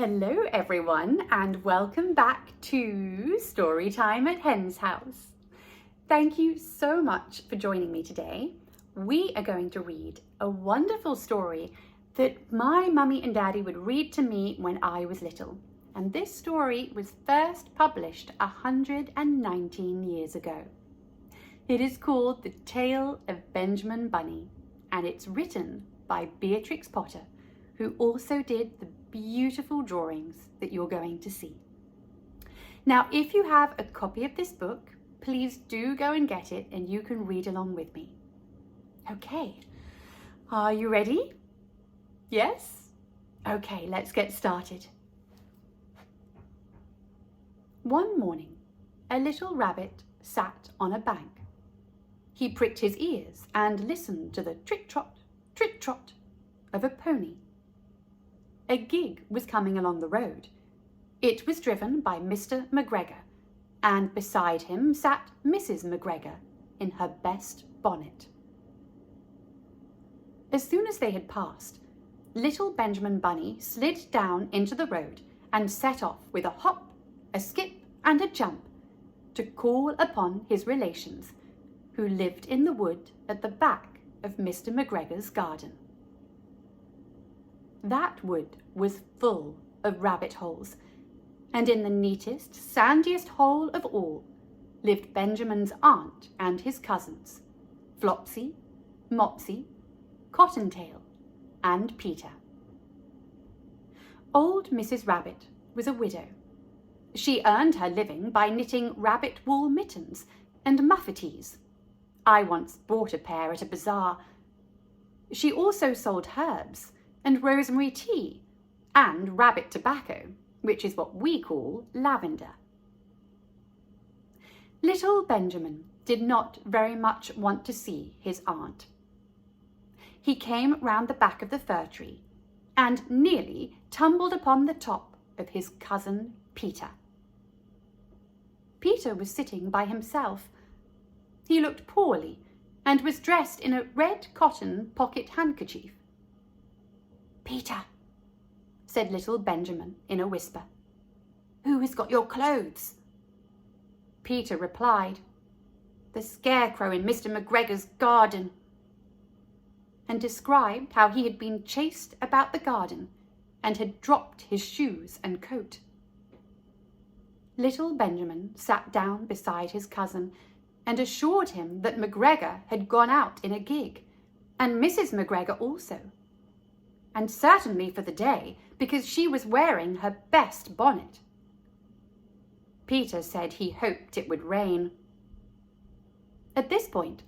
Hello everyone and welcome back to Storytime at Hen's House. Thank you so much for joining me today. We are going to read a wonderful story that my mummy and daddy would read to me when I was little. And this story was first published 119 years ago. It is called The Tale of Benjamin Bunny and it's written by Beatrix Potter, who also did the beautiful drawings that you're going to see. Now, if you have a copy of this book, please do go and get it and you can read along with me. Okay, are you ready? Yes? Okay, let's get started. One morning, a little rabbit sat on a bank. He pricked his ears and listened to the trick-trot of a pony. A gig was coming along the road. It was driven by Mr. McGregor, and beside him sat Mrs. McGregor in her best bonnet. As soon as they had passed, little Benjamin Bunny slid down into the road and set off with a hop, a skip and a jump to call upon his relations who lived in the wood at the back of Mr. McGregor's garden. That wood was full of rabbit holes, and in the neatest, sandiest hole of all lived Benjamin's aunt and his cousins, Flopsy, Mopsy, Cottontail, and Peter. Old Mrs. Rabbit was a widow. She earned her living by knitting rabbit wool mittens and muffetees. I once bought a pair at a bazaar. She also sold herbs and rosemary tea, and rabbit tobacco, which is what we call lavender. Little Benjamin did not very much want to see his aunt. He came round the back of the fir tree and nearly tumbled upon the top of his cousin Peter. Peter was sitting by himself. He looked poorly and was dressed in a red cotton pocket handkerchief. "Peter," said little Benjamin in a whisper, "who has got your clothes?" Peter replied, "The scarecrow in Mr. McGregor's garden," and described how he had been chased about the garden and had dropped his shoes and coat. Little Benjamin sat down beside his cousin and assured him that McGregor had gone out in a gig, and Mrs. McGregor also, and certainly for the day, because she was wearing her best bonnet. Peter said he hoped it would rain. At this point,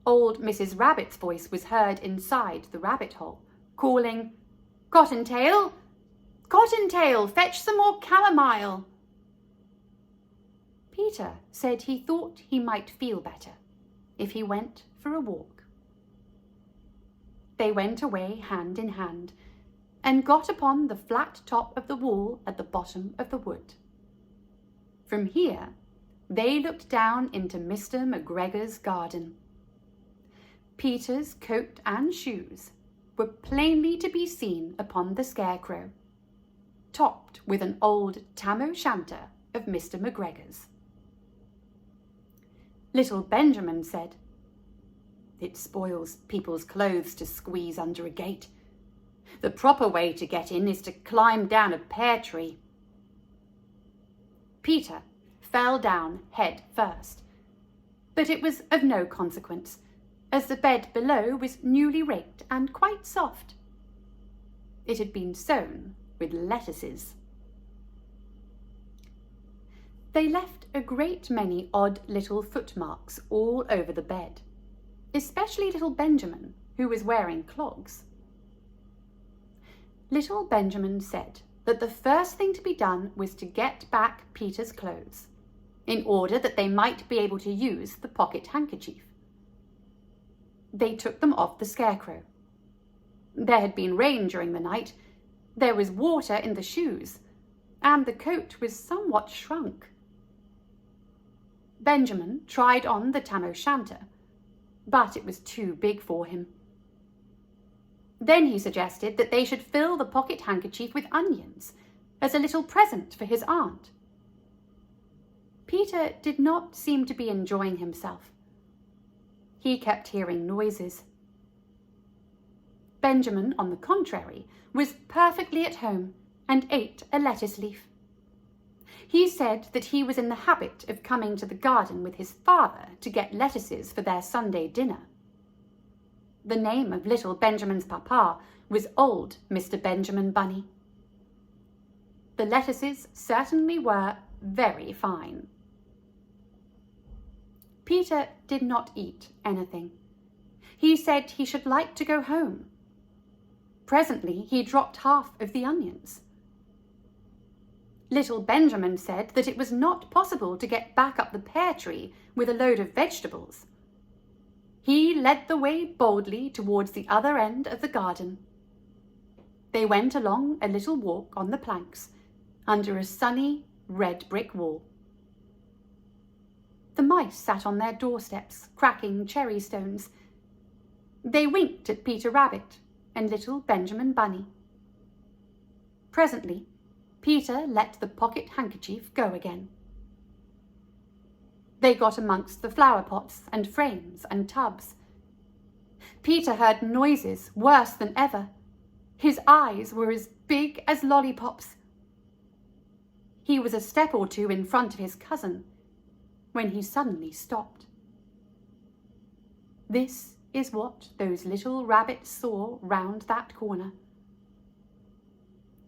old Mrs. Rabbit's voice was heard inside the rabbit hole, calling, "Cottontail! Cottontail, fetch some more chamomile!" Peter said he thought he might feel better if he went for a walk. They went away hand in hand and got upon the flat top of the wall at the bottom of the wood. From here, they looked down into Mr. McGregor's garden. Peter's coat and shoes were plainly to be seen upon the scarecrow, topped with an old tam-o'-shanter of Mr. McGregor's. Little Benjamin said, "It spoils people's clothes to squeeze under a gate. The proper way to get in is to climb down a pear tree." Peter fell down head first, but it was of no consequence, as the bed below was newly raked and quite soft. It had been sown with lettuces. They left a great many odd little footmarks all over the bed, especially little Benjamin, who was wearing clogs. Little Benjamin said that the first thing to be done was to get back Peter's clothes, in order that they might be able to use the pocket handkerchief. They took them off the scarecrow. There had been rain during the night, there was water in the shoes, and the coat was somewhat shrunk. Benjamin tried on the tam-o'-shanter, but it was too big for him. Then he suggested that they should fill the pocket handkerchief with onions as a little present for his aunt. Peter did not seem to be enjoying himself. He kept hearing noises. Benjamin, on the contrary, was perfectly at home and ate a lettuce leaf. He said that he was in the habit of coming to the garden with his father to get lettuces for their Sunday dinner. The name of little Benjamin's papa was old Mr. Benjamin Bunny. The lettuces certainly were very fine. Peter did not eat anything. He said he should like to go home. Presently he dropped half of the onions. Little Benjamin said that it was not possible to get back up the pear tree with a load of vegetables. He led the way boldly towards the other end of the garden. They went along a little walk on the planks, under a sunny red brick wall. The mice sat on their doorsteps, cracking cherry stones. They winked at Peter Rabbit and little Benjamin Bunny. Presently, Peter let the pocket handkerchief go again. They got amongst the flower pots and frames and tubs. Peter heard noises worse than ever. His eyes were as big as lollipops. He was a step or two in front of his cousin when he suddenly stopped. This is what those little rabbits saw round that corner.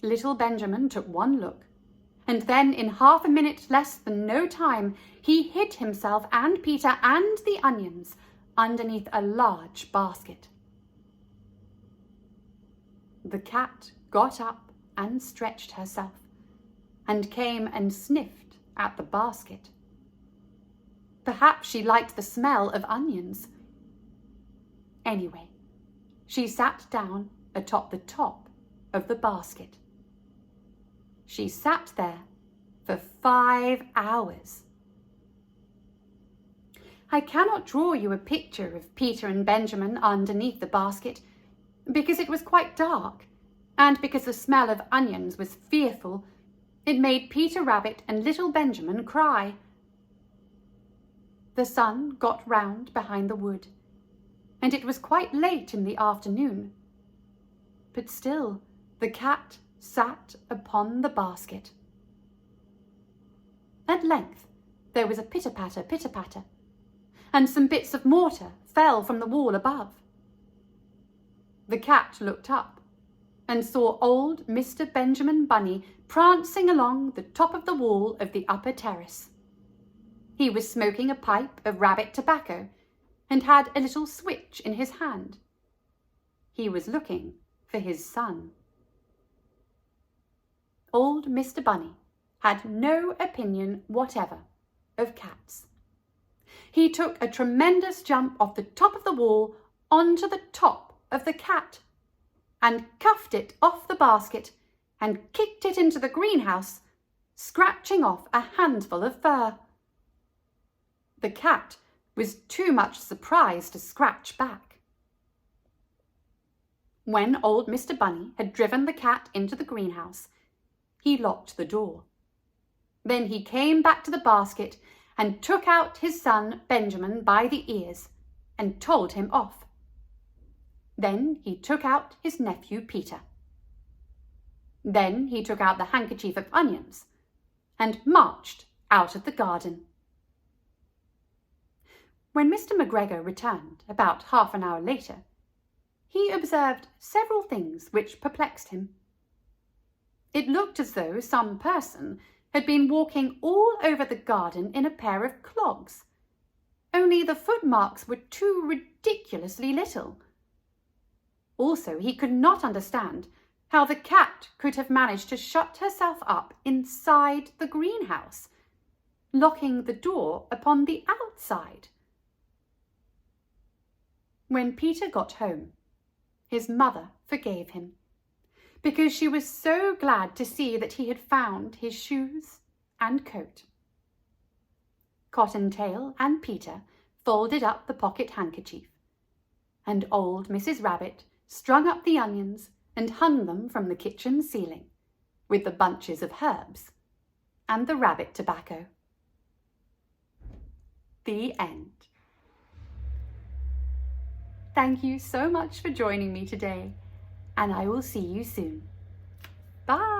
Little Benjamin took one look, and then in half a minute less than no time, he hid himself and Peter and the onions underneath a large basket. The cat got up and stretched herself, and came and sniffed at the basket. Perhaps she liked the smell of onions. Anyway, she sat down atop the top of the basket. She sat there for 5 hours. I cannot draw you a picture of Peter and Benjamin underneath the basket, because it was quite dark, and because the smell of onions was fearful. It made Peter Rabbit and little Benjamin cry. The sun got round behind the wood, and it was quite late in the afternoon. But still the cat sat upon the basket. At length there was a pitter-patter, pitter-patter, and some bits of mortar fell from the wall above. The cat looked up and saw old Mr. Benjamin Bunny prancing along the top of the wall of the upper terrace. He was smoking a pipe of rabbit tobacco and had a little switch in his hand. He was looking for his son. Old Mr. Bunny had no opinion whatever of cats. He took a tremendous jump off the top of the wall onto the top of the cat, and cuffed it off the basket and kicked it into the greenhouse, scratching off a handful of fur. The cat was too much surprised to scratch back. When old Mr. Bunny had driven the cat into the greenhouse, he locked the door. Then he came back to the basket and took out his son Benjamin by the ears and told him off. Then he took out his nephew Peter. Then he took out the handkerchief of onions and marched out of the garden. When Mr. McGregor returned about half an hour later, he observed several things which perplexed him. It looked as though some person had been walking all over the garden in a pair of clogs, only the footmarks were too ridiculously little. Also, he could not understand how the cat could have managed to shut herself up inside the greenhouse, locking the door upon the outside. When Peter got home, his mother forgave him, because she was so glad to see that he had found his shoes and coat. Cottontail and Peter folded up the pocket handkerchief, and old Mrs. Rabbit strung up the onions and hung them from the kitchen ceiling, with the bunches of herbs and the rabbit tobacco. The end. Thank you so much for joining me today, and I will see you soon. Bye!